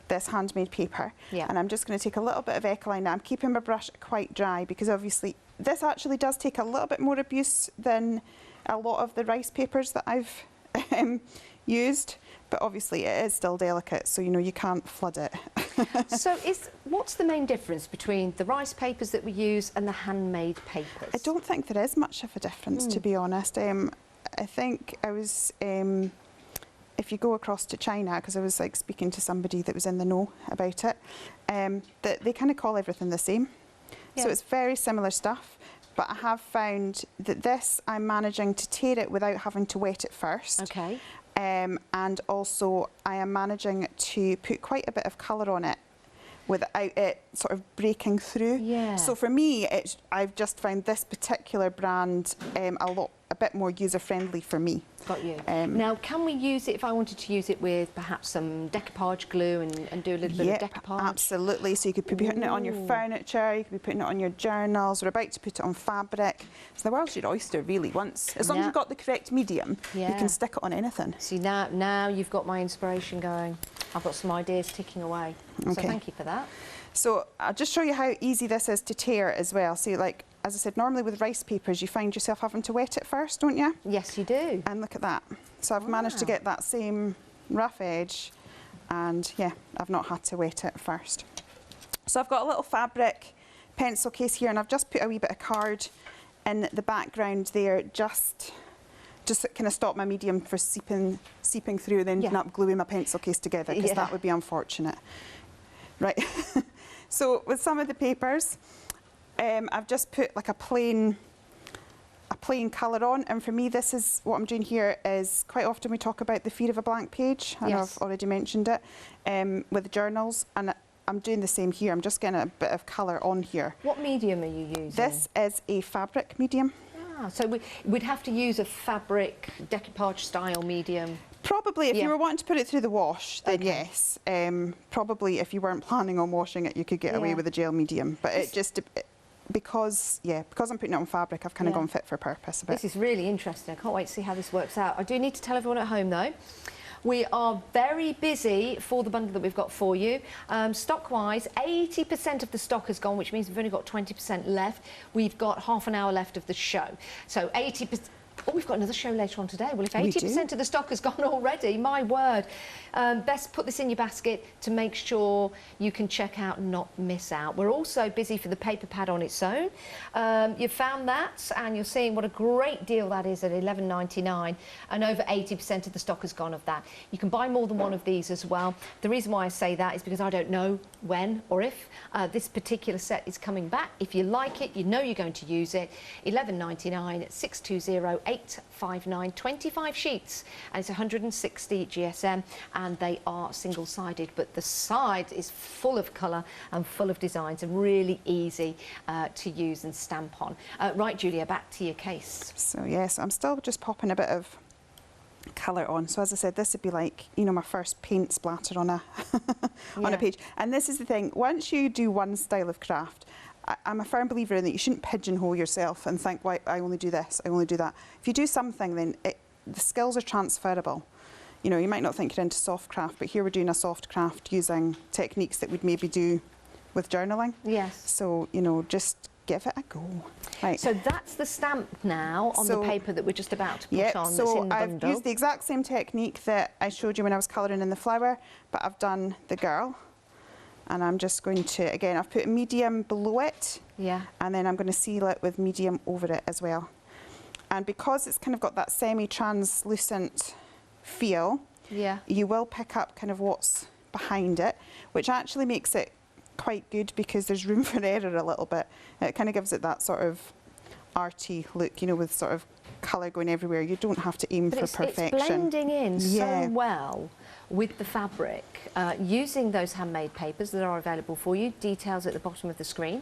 this handmade paper. Yeah. And I'm just going to take a little bit of Ecoline. Now I'm keeping my brush quite dry because obviously this actually does take a little bit more abuse than a lot of the rice papers that I've used. But obviously it is still delicate, so you know you can't flood it. So what's the main difference between the rice papers that we use and the handmade papers? I don't think there is much of a difference, to be honest. I think I was, if you go across to China, because I was like speaking to somebody that was in the know about it, that they kind of call everything the same. Yeah. So it's very similar stuff, but I have found that this, I'm managing to tear it without having to wet it first. Okay. And also I am managing to put quite a bit of colour on it without it sort of breaking through. Yeah. So for me, I've just found this particular brand a bit more user-friendly for me. Got you. Now, can we use it, if I wanted to use it with perhaps some decoupage glue and do a little bit of decoupage? Absolutely. So you could be putting it on your furniture, you could be putting it on your journals, we're about to put it on fabric. So the world's your oyster, really, once. As long as you've got the correct medium, you can stick it on anything. See, now you've got my inspiration going. I've got some ideas ticking away. Okay. So thank you for that. So I'll just show you how easy this is to tear as well. See, like, as I said, normally with rice papers, you find yourself having to wet it first, don't you? Yes, you do. And look at that. So I've managed to get that same rough edge, and yeah, I've not had to wet it first. So I've got a little fabric pencil case here, and I've just put a wee bit of card in the background there, just to kind of stop my medium from seeping through, then ending up gluing my pencil case together, because that would be unfortunate. Right. So with some of the papers, I've just put like a plain colour on, and for me this is what I'm doing here. Is quite often we talk about the fear of a blank page, and I've already mentioned it with journals, and I'm doing the same here. I'm just getting a bit of colour on here. What medium are you using? This is a fabric medium. Ah, so we'd have to use a fabric decoupage style medium. Probably, if you were wanting to put it through the wash, then yes. Probably if you weren't planning on washing it, you could get away with a gel medium. But it just, because I'm putting it on fabric, I've kind of gone fit for purpose a bit. This is really interesting. I can't wait to see how this works out. I do need to tell everyone at home though, we are very busy for the bundle that we've got for you. Stock-wise, 80% of the stock has gone, which means we've only got 20% left. We've got half an hour left of the show. So 80%... Oh, we've got another show later on today. Well, if 80% of the stock has gone already, my word. Best put this in your basket to make sure you can check out and not miss out. We're also busy for the paper pad on its own. You've found that, and you're seeing what a great deal that is at $11.99, and over 80% of the stock has gone of that. You can buy more than one of these as well. The reason why I say that is because I don't know when or if this particular set is coming back. If you like it, you know you're going to use it. $11.99 at 620 07859, 25 sheets, and it's 160 GSM, and they are single-sided, but the side is full of colour and full of designs and really easy to use and stamp on. Right, Julia, back to your case. So yes, I'm still just popping a bit of colour on. So as I said, this would be like, you know, my first paint splatter on a on a page. And this is the thing, once you do one style of craft, I'm a firm believer in that you shouldn't pigeonhole yourself and think, why, I only do this, I only do that. If you do something, then the skills are transferable. You know, you might not think you're into soft craft, but here we're doing a soft craft using techniques that we'd maybe do with journaling. Yes. So, you know, just give it a go. Right. So that's the stamp now on the paper that we're just about to put on. So that's in the I've bundle. used the exact same technique that I showed you when I was colouring in the flower, but I've done the girl. And I'm just going to, again, I've put medium below it. Yeah. And then I'm going to seal it with medium over it as well. And because it's kind of got that semi-translucent feel, yeah, you will pick up kind of what's behind it, which actually makes it quite good because there's room for error a little bit. It kind of gives it that sort of arty look, you know, with sort of colour going everywhere. You don't have to aim for perfection. It's blending in so well with the fabric, using those handmade papers that are available for you, details at the bottom of the screen,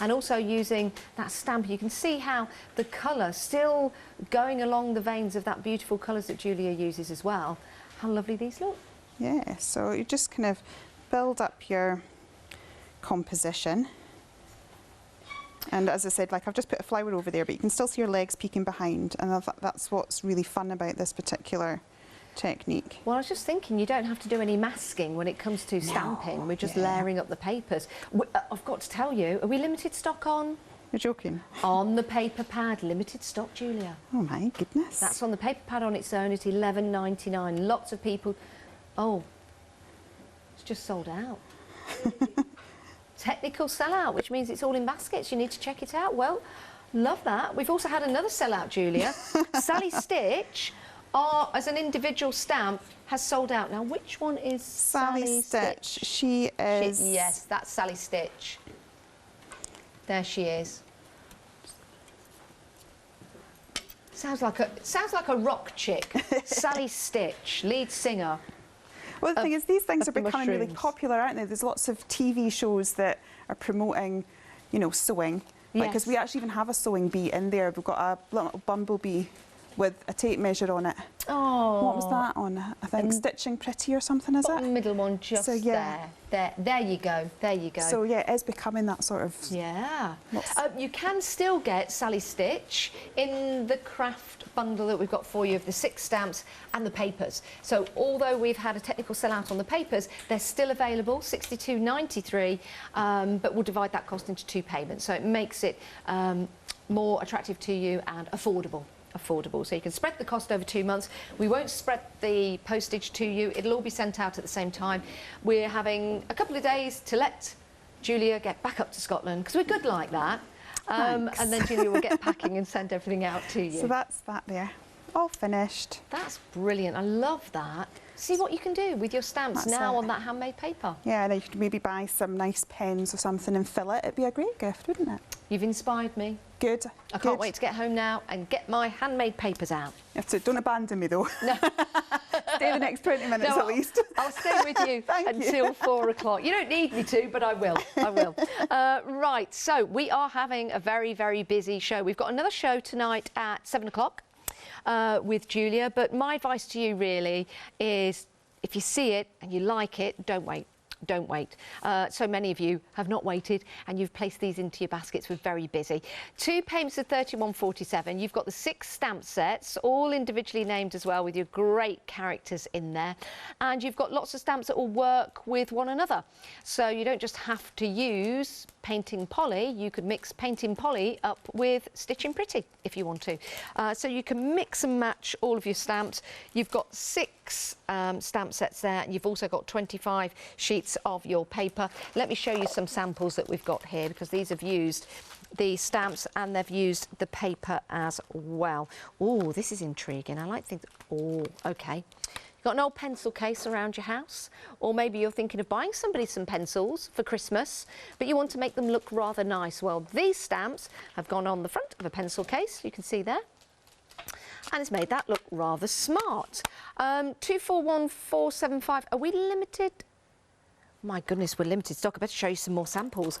and also using that stamp. You can see how the colour still going along the veins of that beautiful colours that Julia uses as well. How lovely these look. Yeah, so you just kind of build up your composition. And as I said, like I've just put a flower over there, but you can still see your legs peeking behind, and that's what's really fun about this particular technique. Well, I was just thinking, you don't have to do any masking when it comes to stamping. We're just layering up the papers. I've got to tell you, are we limited stock on? You're joking? On the paper pad, limited stock, Julia. Oh my goodness. That's on the paper pad on its own at $11.99. Lots of people... Oh, it's just sold out. Technical sellout, which means it's all in baskets. You need to check it out. Well, love that. We've also had another sellout, Julia. Sally Stitch, as an individual stamp, has sold out. Now, which one is Sally Stitch? She is... Yes, that's Sally Stitch. There she is. Sounds like a rock chick. Sally Stitch, lead singer. Well, the thing is, these things are becoming really mushrooms. popular, aren't they? There's lots of TV shows that are promoting, you know, sewing. Because we actually even have a sewing bee in there. We've got a little bumblebee with a tape measure on it. Oh. What was that on? I think Stitching Pretty or something, is it? The middle one just there you go, there you go. So yeah, it is becoming that sort of... Yeah. You can still get Sally Stitch in the craft bundle that we've got for you of the 6 stamps and the papers. So although we've had a technical sellout on the papers, they're still available, $62.93, but we'll divide that cost into 2 payments. So it makes it more attractive to you and affordable. So you can spread the cost over 2 months. We won't spread the postage to you. It'll all be sent out at the same time. We're having a couple of days to let Julia get back up to Scotland, because we're good like that. And then Julia will get packing and send everything out to you. So that's that there. All finished. That's brilliant. I love that. See what you can do with your stamps on that handmade paper. Yeah, and you could maybe buy some nice pens or something and fill it. It'd be a great gift, wouldn't it? You've inspired me. Good. I can't wait to get home now and get my handmade papers out. You have to, don't abandon me though. No. Stay the next 20 minutes at least. I'll stay with you until 4 o'clock. You don't need me to, but I will. I will. Right, so we are having a very, very busy show. We've got another show tonight at 7 o'clock with Julia, but my advice to you really is, if you see it and you like it, don't wait. Don't wait. So many of you have not waited and you've placed these into your baskets. We're very busy. 2 payments of £31.47. You've got the 6 stamp sets, all individually named as well, with your great characters in there. And you've got lots of stamps that will work with one another. So you don't just have to use Painting Poly. You could mix Painting Poly up with Stitching Pretty if you want to. So you can mix and match all of your stamps. You've got 6 stamp sets there, and you've also got 25 sheets of your paper. Let me show you some samples that we've got here, because these have used the stamps and they've used the paper as well. Oh, this is intriguing. I like things. Oh, okay. You've got an old pencil case around your house, or maybe you're thinking of buying somebody some pencils for Christmas, but you want to make them look rather nice. Well, these stamps have gone on the front of a pencil case. You can see there. and it's made that look rather smart. 241475. Are we limited? My goodness, we're limited stock. I better show you some more samples.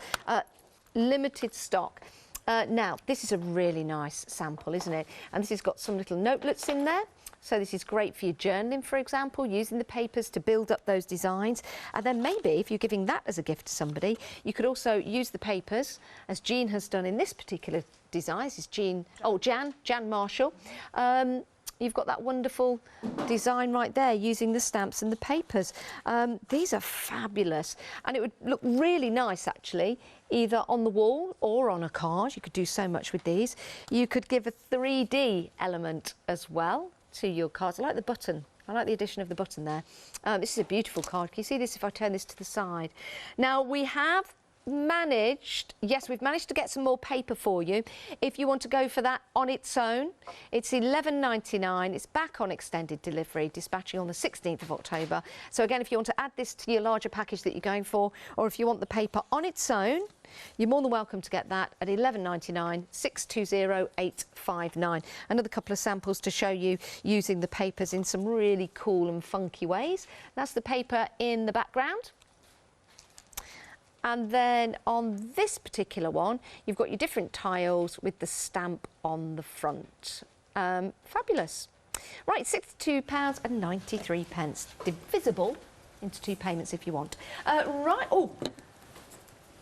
Limited stock. Now, this is a really nice sample, isn't it? And this has got some little notelets in there. So this is great for your journaling, for example, using the papers to build up those designs. And then maybe if you're giving that as a gift to somebody, you could also use the papers, as Jean has done in this particular design. This is Jan Marshall. You've got that wonderful design right there using the stamps and the papers. These are fabulous, and it would look really nice actually either on the wall or on a card. You could do so much with these. You could give a 3D element as well to your cards. I like the button. I like the addition of the button there. This is a beautiful card. Can you see this if I turn this to the side? Now we have managed, yes, we've managed to get some more paper for you. If you want to go for that on its own, it's $11.99. It's back on extended delivery, dispatching on the 16th of October. So again, if you want to add this to your larger package that you're going for, or if you want the paper on its own, you're more than welcome to get that at $11.99, 620859. Another couple of samples to show you using the papers in some really cool and funky ways. That's the paper in the background. And then on this particular one, you've got your different tiles with right, fabulous. Right, £62.93, divisible into 2 payments if you want. Right, oh,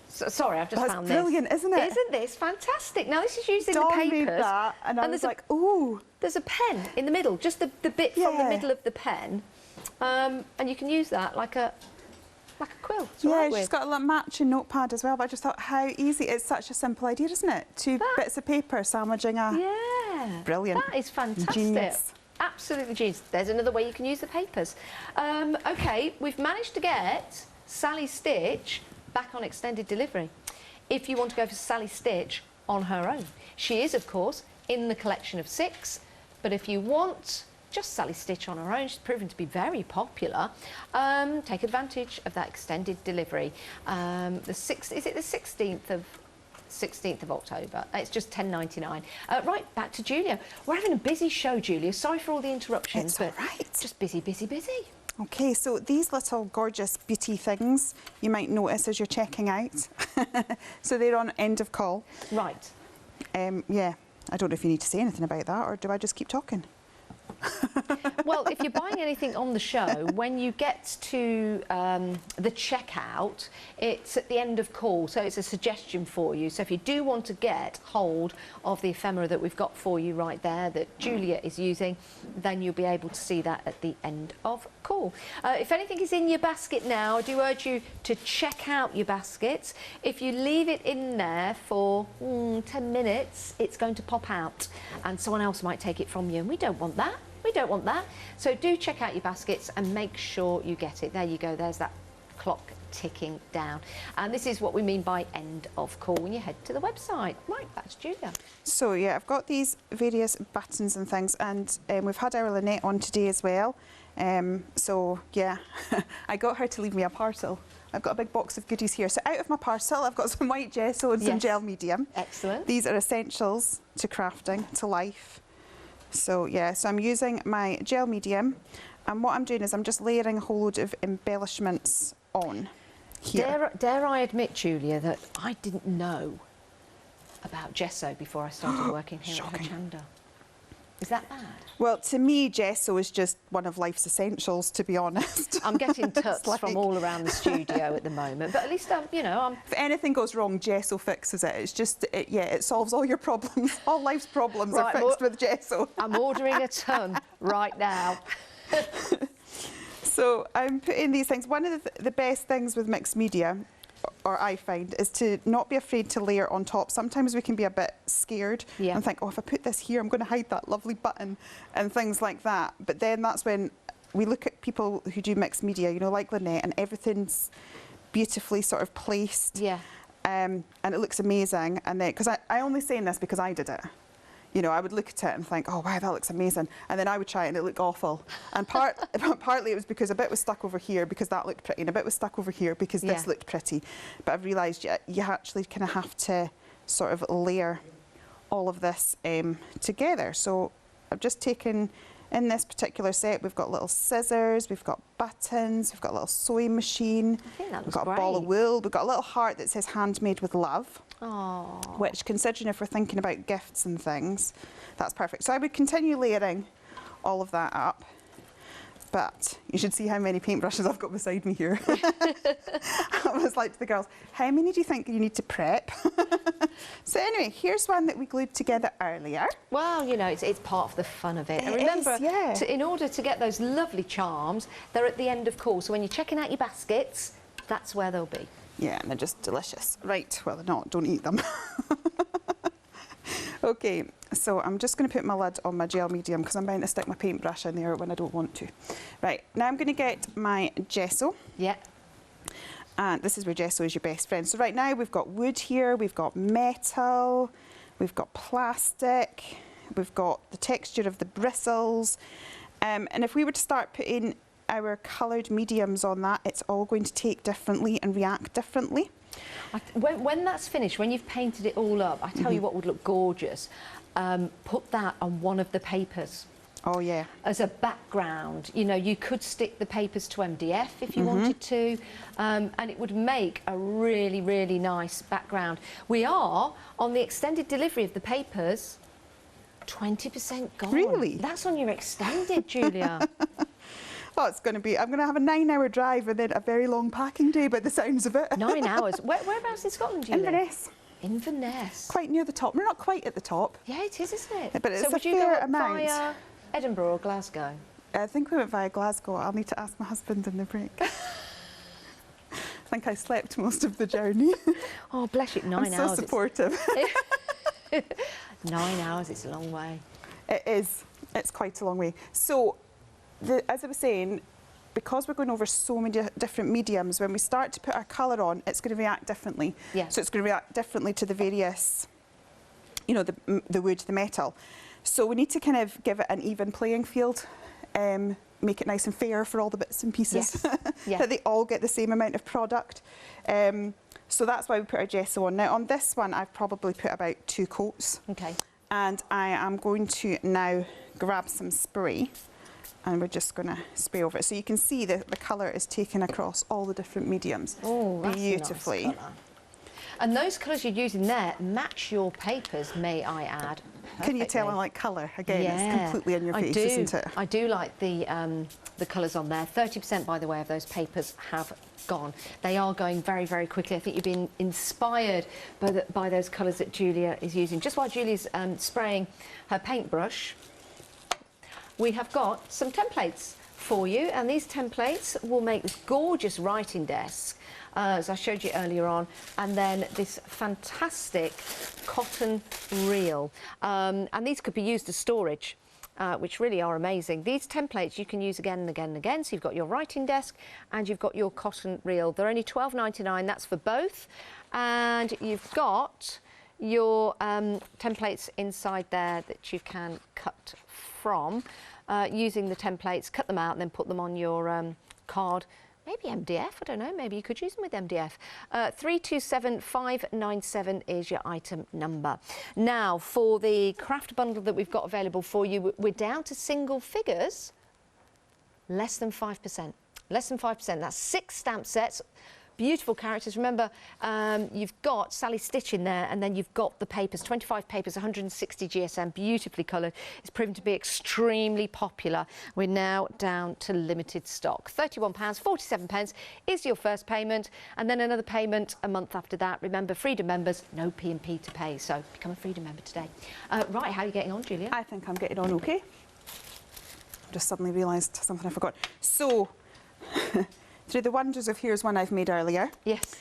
sorry, I've just found this. That's brilliant, isn't it? Isn't this fantastic? Now, this is using Dawn the papers. made that, and I was like, ooh. There's a pen in the middle, just the bit from the middle of the pen. And you can use that like a quill. Yeah, she's got a little matching notepad as well, but I just thought how easy. It's such a simple idea, isn't it? Two bits of paper sandwiching a... Yeah. Brilliant. That is fantastic. Genius. Absolutely genius. There's another way you can use the papers. OK, we've managed to get Sally Stitch back on extended delivery. If you want to go for Sally Stitch on her own. She is, of course, in the collection of 6, but if you want just Sally Stitch on her own, she's proven to be very popular. Take advantage of that extended delivery. Is it the 16th of October? It's just $10.99. Right, back to Julia. We're having a busy show, Julia. Sorry for all the interruptions, but just busy, busy, busy. Okay, so these little gorgeous beauty things you might notice as you're checking out. So they're on end of call. Right. Yeah, I don't know if you need to say anything about that, or do I just keep talking? Well, if you're buying anything on the show, when you get to the checkout, it's at the end of call, so it's a suggestion for you. So if you do want to get hold of the ephemera that we've got for you right there that Julia is using, then you'll be able to see that at the end of call. If anything is in your basket now, I do urge you to check out your baskets. If you leave it in there for 10 minutes, it's going to pop out and someone else might take it from you, and we don't want that. We don't want that. So do check out your baskets and make sure you get it. There you go. There's that clock ticking down. And this is what we mean by end of call when you head to the website. Right, that's Julia. So yeah, I've got these various buttons and things, and we've had our Lynette on today as well. So yeah, I got her to leave me a parcel. I've got a big box of goodies here. So out of my parcel, I've got some white gesso and some gel medium. Excellent. These are essentials to crafting, to life. So yeah, so I'm using my gel medium, and what I'm doing is I'm just layering a whole load of embellishments on here. Dare I admit, Julia, that I didn't know about gesso before I started working here at Hochanda. Is that bad? Well, to me, gesso is just one of life's essentials, to be honest. I'm getting tuts from all around the studio at the moment, but at least you know, if anything goes wrong, gesso fixes it. It's just, yeah, it solves all your problems. All life's problems are fixed with gesso. I'm ordering a ton right now. So I'm putting these things. One of the best things with mixed media, or I find, is to not be afraid to layer on top. Sometimes we can be a bit scared and think, oh, if I put this here, I'm going to hide that lovely button and things like that. But then that's when we look at people who do mixed media, you know, like Lynette, and everything's beautifully sort of placed. Yeah. And it looks amazing. And then, because I only saying this because I did it. You know, I would look at it and think, oh, wow, that looks amazing. And then I would try it and it looked awful. And partly it was because a bit was stuck over here because that looked pretty, and a bit was stuck over here because this looked pretty. But I've realised you actually kind of have to sort of layer all of this together. So I've just taken, in this particular set, we've got little scissors, we've got buttons, we've got a little sewing machine, I think that we've looks got a ball of great. wool, we've got a little heart that says handmade with love. Oh. Which, considering if we're thinking about gifts and things, that's perfect. So I would continue layering all of that up. But you should see how many paintbrushes I've got beside me here. I was like to the girls, how many do you think you need to prep? So anyway, here's one that we glued together earlier. Well, you know, it's part of the fun of it. And It remember, is, yeah. in order to get those lovely charms, they're at the end of course. So when you're checking out your baskets, that's where they'll be. Yeah, and they're just delicious. Right, well, they're not, don't eat them. Okay, so I'm just going to put my lid on my gel medium because I'm bound to stick my paintbrush in there when I don't want to. Right, now I'm going to get my gesso. Yeah. And this is where gesso is your best friend. So right now we've got wood here, we've got metal, we've got plastic, we've got the texture of the bristles. And if we were to start putting our coloured mediums on that, it's all going to take differently and react differently. When that's finished, when you've painted it all up, I tell you what would look gorgeous. Put that on one of the papers. Oh yeah. As a background. You know, you could stick the papers to MDF if you wanted to, and it would make a really, really nice background. We are, on the extended delivery of the papers, 20% gone. Really? That's on your extended, Julia. Oh, it's going to be, I'm going to have a 9-hour drive and then a very long packing day by the sounds of it. 9 hours. Whereabouts in Scotland do you live? Inverness. Inverness. Quite near the top. We're not quite at the top. Yeah, it is, isn't it? But it's so a would you fair go up amount. via Edinburgh or Glasgow? I think we went via Glasgow. I'll need to ask my husband in the break. I think I slept most of the journey. Oh, bless you. 9 I'm hours. so supportive. 9 hours, it's a long way. It is. It's quite a long way. So, as I was saying, because we're going over so many different mediums, when we start to put our colour on, it's going to react differently. Yeah. So it's going to react differently to the various, you know, the wood, the metal. So we need to kind of give it an even playing field, make it nice and fair for all the bits and pieces, Yes. Yeah. that they all get the same amount of product. So that's why we put our gesso on. Now on this one, I've probably put about 2 coats. Okay. And I am going to now grab some spray and we're just going to spray over it. So you can see that the colour is taken across all the different mediums beautifully. A nice colour. And those colours you're using there match your papers, may I add. Can you tell I like colour? Again, it's completely in your face, isn't it? I do like the colours on there. 30%, by the way, of those papers have gone. They are going very, very quickly. I think you've been inspired by those colours that Julia is using. Just while Julia's spraying her paintbrush, we have got some templates for you, and these templates will make this gorgeous writing desk, as I showed you earlier on, and then this fantastic cotton reel. And these could be used as storage, which really are amazing. These templates you can use again and again and again. So you've got your writing desk and you've got your cotton reel. They're only £12.99, that's for both. And you've got your templates inside there that you can cut from. Using the templates, cut them out and then put them on your card. Maybe MDF, I don't know, maybe you could use them with MDF. 327597 is your item number. Now, for the craft bundle that we've got available for you, we're down to single figures, less than 5%. Less than 5%, that's 6 stamp sets. Beautiful characters. Remember, you've got Sally Stitch in there, and then you've got the papers, 25 papers, 160 GSM, beautifully coloured. It's proven to be extremely popular. We're now down to limited stock. £31.47 is your first payment, and then another payment a month after that. Remember, Freedom members, no P&P to pay, so become a Freedom member today. Right, how are you getting on, Julia? I think I'm getting on okay. I just suddenly realised something I forgot. So, through the wonders of here's one I've made earlier. Yes.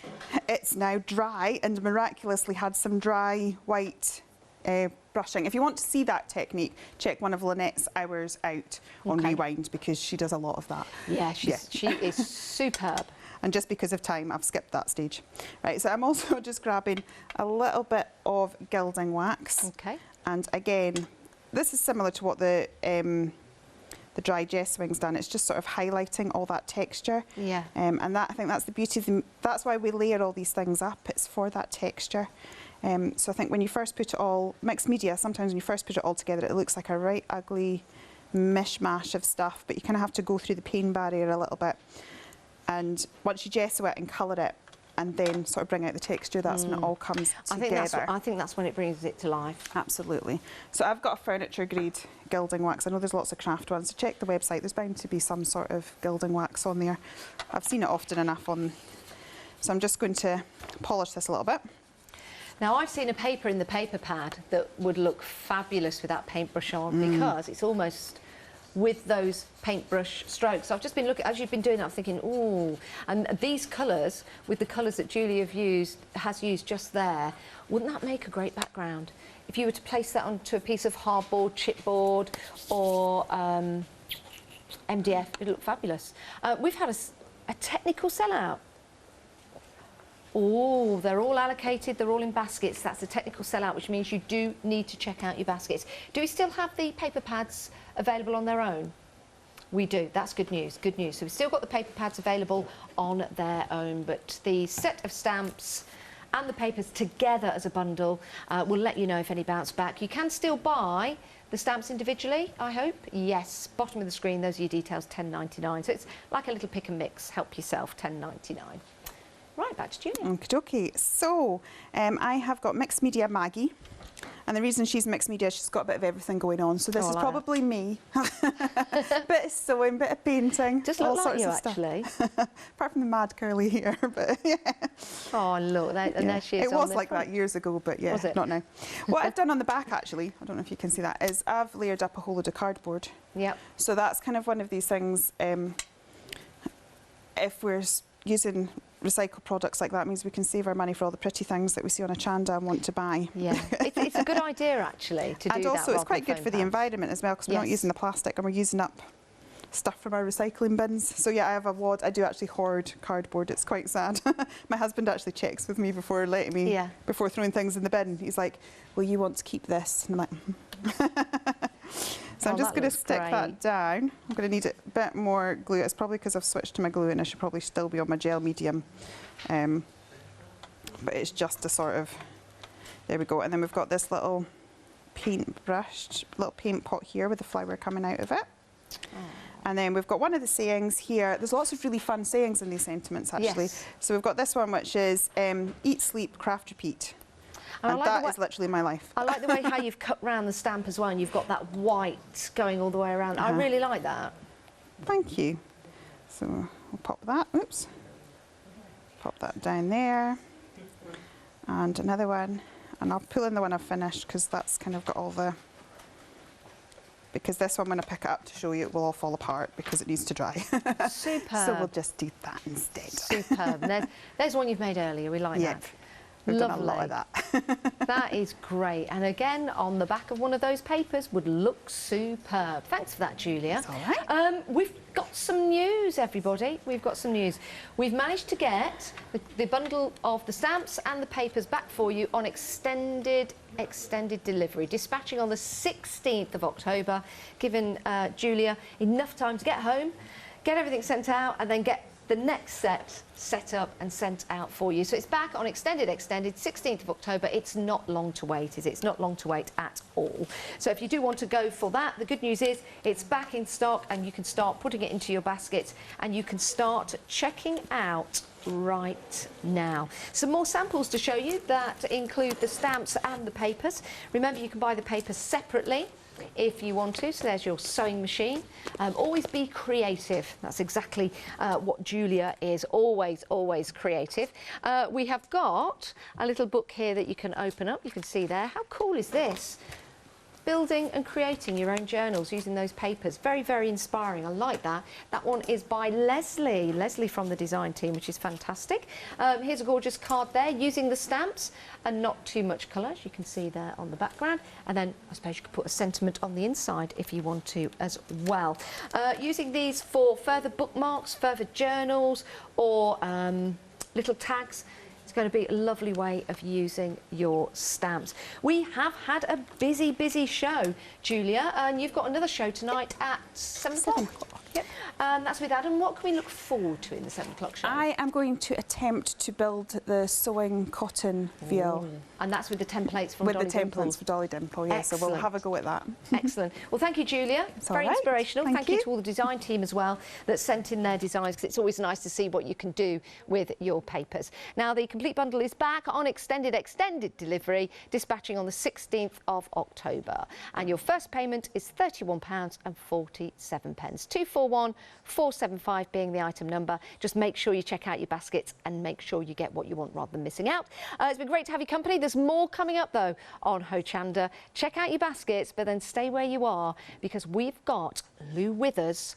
It's now dry and miraculously had some dry white brushing. If you want to see that technique, check one of Lynette's hours out on Rewind, because she does a lot of that. Yeah, she is superb. And just because of time, I've skipped that stage. Right, so I'm also just grabbing a little bit of Gilding Wax. Okay. And again, this is similar to what the dry gessoing's done. It's just sort of highlighting all that texture. Yeah. And that, I think that's the beauty of them. That's why we layer all these things up. It's for that texture. So I think when you first put it all, mixed media, sometimes when you first put it all together, it looks like a right ugly mishmash of stuff, but you kind of have to go through the pain barrier a little bit. And once you gesso it and colour it, and then sort of bring out the texture, that's when it all comes together. I think that's when it brings it to life. Absolutely. So I've got a furniture grade gilding wax. I know there's lots of craft ones, so check the website. There's bound to be some sort of gilding wax on there. I've seen it often enough on. So I'm just going to polish this a little bit. Now, I've seen a paper in the paper pad that would look fabulous with that paintbrush on because it's almost with those paintbrush strokes. I've just been looking, as you've been doing that, I'm thinking, ooh, and these colours, with the colours that Julia has used just there, wouldn't that make a great background? If you were to place that onto a piece of hardboard, chipboard, or MDF, it'd look fabulous. We've had a technical sellout. Oh, they're all allocated, they're all in baskets. That's a technical sellout, which means you do need to check out your baskets. Do we still have the paper pads available on their own? We do. That's good news, good news. So we've still got the paper pads available on their own, but the set of stamps and the papers together as a bundle will let you know if any bounce back. You can still buy the stamps individually, I hope. Yes, bottom of the screen, those are your details, £10.99. So it's like a little pick and mix, help yourself, £10.99. Right, back to Julia. Okie dokie. So I have got mixed media Maggie, and the reason she's mixed media, she's got a bit of everything going on. So this is probably me. Bit of sewing, bit of painting, just all look sorts like you of stuff. Actually. Apart from the mad curly hair, but yeah. Oh look, and there she is. It was like that years ago, but yeah, not now. What I've done on the back actually, I don't know if you can see that, is I've layered up a whole load of cardboard. Yep. So that's kind of one of these things. If we're using recycled products like that, means we can save our money for all the pretty things that we see on Hochanda and want to buy. Yeah, it's a good idea actually to do that. And also it's quite good for the environment as well, because we're not using the plastic and we're using up stuff from our recycling bins. So yeah, I have a wad. I do actually hoard cardboard. It's quite sad. My husband actually checks with me before letting me, before throwing things in the bin. He's like, "Will you want to keep this?" And I'm like, So I'm just going to stick that down. I'm going to need a bit more glue. It's probably because I've switched to my glue and I should probably still be on my gel medium. But it's just a sort of, there we go. And then we've got this little paint brush, little paint pot here with the flower coming out of it. Oh. And then we've got one of the sayings here. There's lots of really fun sayings in these sentiments actually. Yes. So we've got this one, which is eat, sleep, craft, repeat. And that is literally my life. I like the way how you've cut round the stamp as well, and you've got that white going all the way around. I really like that. Thank you. So we'll pop that, oops. Pop that down there. And another one. And I'll pull in the one I've finished, because that's kind of got all the... Because this one, when I pick it up to show you, it will all fall apart because it needs to dry. Superb. So we'll just do that instead. Superb. There's one you've made earlier. We like that. We've done a lot of that. That is great. And again, on the back of one of those papers would look superb. Thanks for that, Julia. That's all right. We've got some news, everybody. We've got some news. We've managed to get the bundle of the stamps and the papers back for you on extended delivery, dispatching on the 16th of October, giving Julia enough time to get home, get everything sent out, and then get the next set up and sent out for you. So it's back on extended, 16th of October. It's not long to wait, is it? It's not long to wait at all. So if you do want to go for that, the good news is it's back in stock and you can start putting it into your basket and you can start checking out right now. Some more samples to show you that include the stamps and the papers. Remember, you can buy the papers separately if you want to. So there's your sewing machine. Always be creative. That's exactly what Julia is, always creative. We have got a little book here that you can open up. You can see there. How cool is this? Building and creating your own journals using those papers. Very, very inspiring. I like that. That one is by Leslie from the design team, which is fantastic. Here's a gorgeous card there using the stamps and not too much colour, as you can see there on the background. And then I suppose you could put a sentiment on the inside if you want to as well. Using these for further bookmarks, further journals, or little tags. It's going to be a lovely way of using your stamps. We have had a busy show, Julia, and you've got another show tonight at 7 o'clock. Yep. And that's with Adam. What can we look forward to in the 7 o'clock show? I am going to attempt to build the sewing cotton veil. And that's with the templates from with Dolly the templates Dimple. for Dolly Dimple, yeah. So we'll have a go at that. Excellent. Well, thank you, Julia. It's very all right. inspirational. Thank you you to all the design team as well that sent in their designs, because it's always nice to see what you can do with your papers. Now, the complete bundle is back on extended delivery, dispatching on the 16th of October. And your first payment is £31.47. 241475 being the item number. Just make sure you check out your baskets and make sure you get what you want rather than missing out. It's been great to have your company. There's more coming up though on Hochanda. Check out your baskets, but then stay where you are, because we've got Lou Withers